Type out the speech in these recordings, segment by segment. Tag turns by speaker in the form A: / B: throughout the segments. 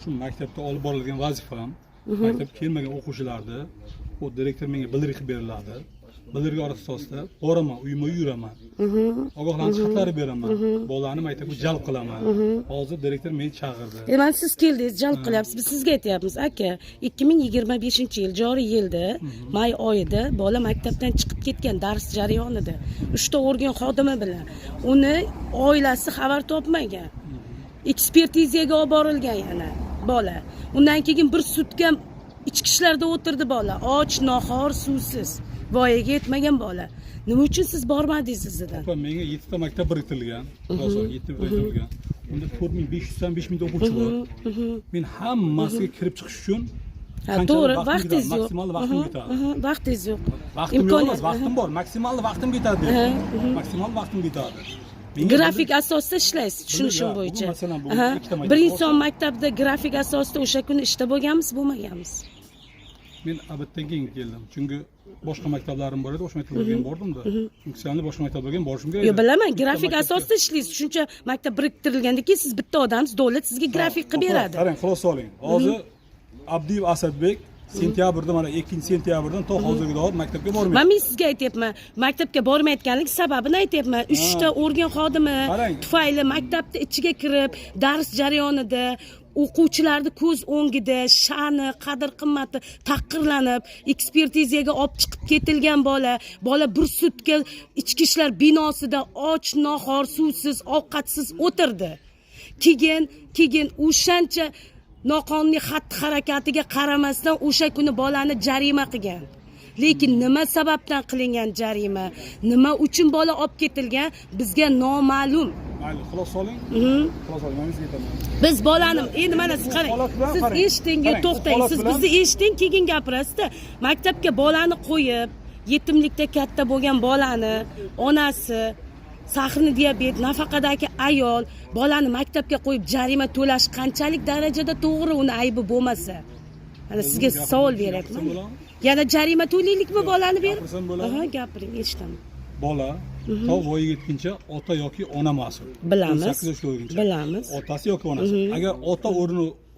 A: shu maktabda olib boriladigan vazifam, maktabga kelmagan o'quvchilarni o direktor menga bildiriq beriladi. Bildirgi asosida boraman, uyma yuraman. Ogohlantirish xatlari beraman. Bolani maktabga jalb qilaman. Hozir direktor meni chaqirdi.
B: Mana siz keldingiz, jalb qilyapsiz. Biz sizga aytyapmiz, aka, 2025-yil joriy yilda may oyida bola maktabdan chiqib ketgan dars jarayonida 3 ta organ xodimi bilan uni oilasi xabar topmagan. Ekspertizaga olib borilgan yana bola. Undan keyin bir sutka ichki ishlarda o'tirdi bola. Och, nohor, suvsiz. Voyaga yetmagan bola. Nima uchun siz bormadingiz izidan?
A: Menga 7 ta maktab biriktirilgan. Hozir 7 biriktirilgan. Unda 4500 dan 5000 ta o'quvchi bor. Men hammasiga kirib chiqish uchun
B: to'g'ri, vaqtingiz yo'q.
A: Maksimal vaqtim ketadi.
B: Vaqtingiz yo'q.
A: Vaqtim yo'q emas, vaqtim bor. Maksimal vaqtim ketadi. Maksimal vaqtim ketadi.
B: Grafik asosida ishlaysiz, tushunishim bo'yicha. Bir inson maktabda grafik asosida o'sha kuni ishda bo'lganmiz, bo'lmaganmiz.
A: Men abaddan keyin keldim. Chunki boshqa maktablarim bor edi, o'sha maktablarga bordim-da. Chunki sizlarni boshqa maktablarga borishim kerak.
B: Yo'q, bilaman, grafik asosida ishlaysiz. Shuncha maktab biriktirilgandan keyin siz bitta odamsiz, davlat sizga grafik qilib beradi.
A: Qarang, xulosa oling. Hozir Abdiyev Asadbek sentyabrda, mana 2-sentyabrdan to hozirga qadar maktabga bormaydi.
B: Men sizga aytyapman, maktabga bormayotganlik sababini aytyapman. 3 ta organ xodimi tufayli maktabning ichiga kirib, dars jarayonida o'quvchilarni ko'z o'ngida sha'ni, qadr-qimmati taqirlanib, ekspertizaga olib chiqib ketilgan bola bir sutka ichki ishlar binosida och, nohor, suvsiz, ovqatsiz o'tirdi. Keyin o'shancha noqonuniy xatti-harakatiga qaramasdan o'sha kuni bolani jarima qilgan. Lekin nima sababdan qilingan jarima, nima uchun bola olib ketilgan bizga noma'lum.
A: Mayli, xulosa oling. Xulosa oling, men sizga aytaman.
B: Biz bolani, endi mana siz qarang. Siz eshiting, to'xtang. Siz bizni eshiting, keyin gapirasiz-da. Maktabga bolani qo'yib, yetimlikda katta bo'lgan bolani onasi, sahni diabet, nafaqadagi ayol bolani maktabga qo'yib jarima to'lash qanchalik darajada to'g'ri, uni aybi bo'lmasa. Mana sizga savol beryapman. Yana jarima to'laylikmi bolani berib? Gapiring, eshitaman.
A: Bola to voyaga yetguncha ota yoki ona mas'ul.
B: Bilamiz.
A: 8 yoshga to'lguncha.
B: Bilamiz.
A: Otasi yoki onasi. Agar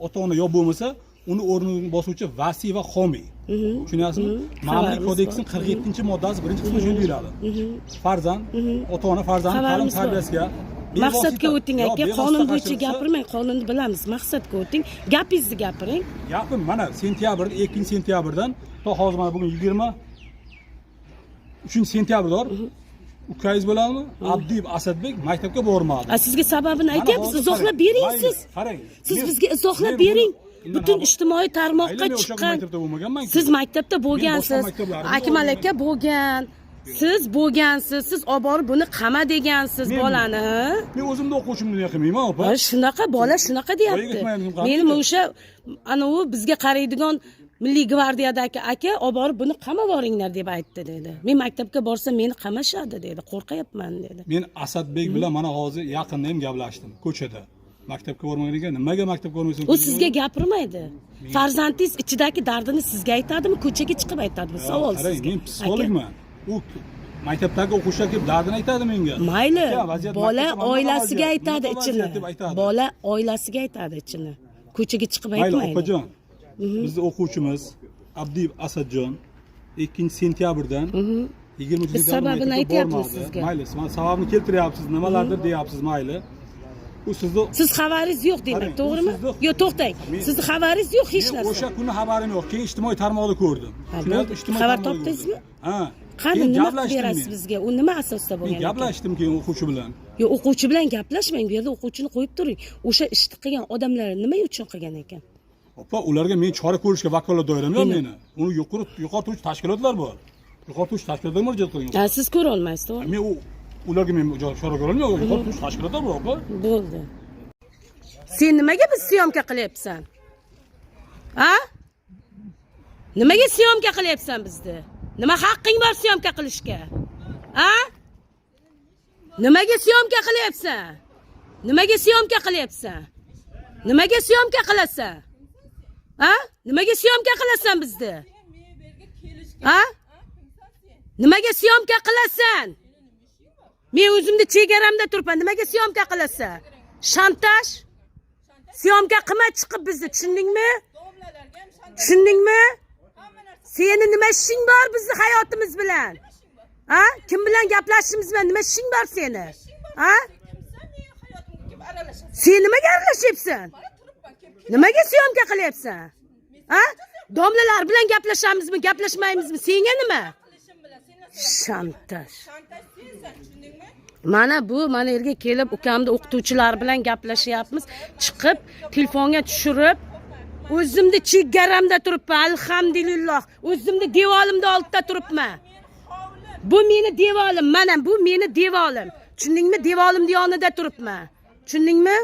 A: ota-ona yo'q bo'lmasa, uni o'rnini bosuvchi vasiy va homiy. Tushunyapsizmi? Ma'muriy kodeksning 47-moddasi 1-qismi shunday deyiladi. Farzand, ota-ona farzand ta'lim tarbiyasiga
B: maqsadga o'ting aka, qonun bo'yicha gapirmang, qonunni bilamiz. Maqsadga o'ting, gapingizni gapiring.
A: Gapim mana 2-sentyabrdan to hozir mana bugun 23-sentyabrdor ukangiz bo'ladimi? Abdiyev Asadbek maktabga bormadi.
B: Sizga sababini aytyapsiz, izohlab bering siz.
A: Qarang.
B: Siz bizga izohlab bering. Butun ijtimoiy tarmoqqa chiqqan. Siz maktabda bo'lgansiz. Akmal aka bo'lgan. Siz bo'lgansiz, siz olib borib buni qama degansiz bolani.
A: Men o'zimni o'quvchimni nima qilmayman, opa.
B: Shunaqa bola shunaqa deyapti. Mening o'sha u bizga qaraydigan Milliy gvardiyadagi aka olib borib buni qamab boringlar deb aytdi dedi. Men maktabga borsam meni qamashadi dedi. Qo'rqayapman dedi.
A: Men Asadbek bilan mana hozir yaqinda ham gaplashdim ko'chada. Maktabga bormaganiga nimaga maktabga bormaysan?
B: U sizga gapirmaydi. Farzandingiz ichidagi dardini sizga aytadimi, ko'chaga chiqib aytadimi? Savol sizga.
A: Men psixologman. U maktabdagi o'quvchilar kelib dardini aytadi menga.
B: Mayli, bola oilasiga aytadi ichini. Bola oilasiga aytadi ichini. Ko'chaga chiqib aytmaydi.
A: Mayli, opajon. Bizning o'quvchimiz Abdiyev Asadjon 2-sentyabrdan 23
B: sababini aytyapmiz sizga.
A: Mayli, siz sababini keltiryapsiz, nimalardir deyapsiz, mayli. U
B: siz xabaringiz yo'q demak, to'g'rimi? Yo'q, to'xtang. Sizni xabaringiz yo'q hech narsa.
A: O'sha kuni xabarim yo'q. Keyin ijtimoiy tarmoqda ko'rdim.
B: Xabar topdingizmi?
A: Ha.
B: Qani nima qilib berasiz bizga? U nima asosda bo'lgan?
A: Gaplashdim keyin o'quvchi bilan.
B: Yo'q, o'quvchi bilan gaplashmang. Bu yerda o'quvchini qo'yib turing. O'sha ishni qilgan odamlar nima uchun qilgan ekan?
A: Opa, ularga men chora ko'rishga vakolat doiram yo'q meni. Uni yuqori turuvchi tashkilotlar bor. Yuqori turuvchi tashkilotlar murojaat qilgan.
B: Siz ko'ra olmaysiz, to'g'ri?
A: Men ularga men chora ko'ra olmayman. Yuqori turuvchi tashkilotlar bor, opa.
B: Bo'ldi. Sen nimaga biz syomka qilyapsan? Ha? Nimaga syomka qilyapsan bizni? Nima haqqing bor syomka qilishga? Ha? Nimaga syomka qilyapsan? Nimaga syomka qilyapsan? Nimaga syomka qilasan? Ha? Nimaga syomka qilasan bizni? Ha? Nimaga syomka qilasan? Men o'zimni chegaramda turibman. Nimaga syomka qilasan? Shantaj? syomka qilma chiqib bizni, tushundingmi? Tushundingmi? Seni nima ishing bor bizni hayotimiz bilan? Ha? Kim bilan gaplashishimiz bilan nima ishing bor seni? Ha? Sen nimaga aralashyapsan? Nimaga syomka qilyapsan? Ha? Domlalar bilan gaplashamizmi, gaplashmaymizmi? Senga nima? Shantaj. Mana yerga kelib ukamni o'qituvchilar bilan gaplashyapmiz. Chiqib telefonga tushirib, o'zimni chegaramda turibman, alhamdulillah. O'zimni devolimda oldida turibman. Bu meni devolim, mana bu meni devolim. Tushundingmi? Devolimning yonida turibman. Tushundingmi?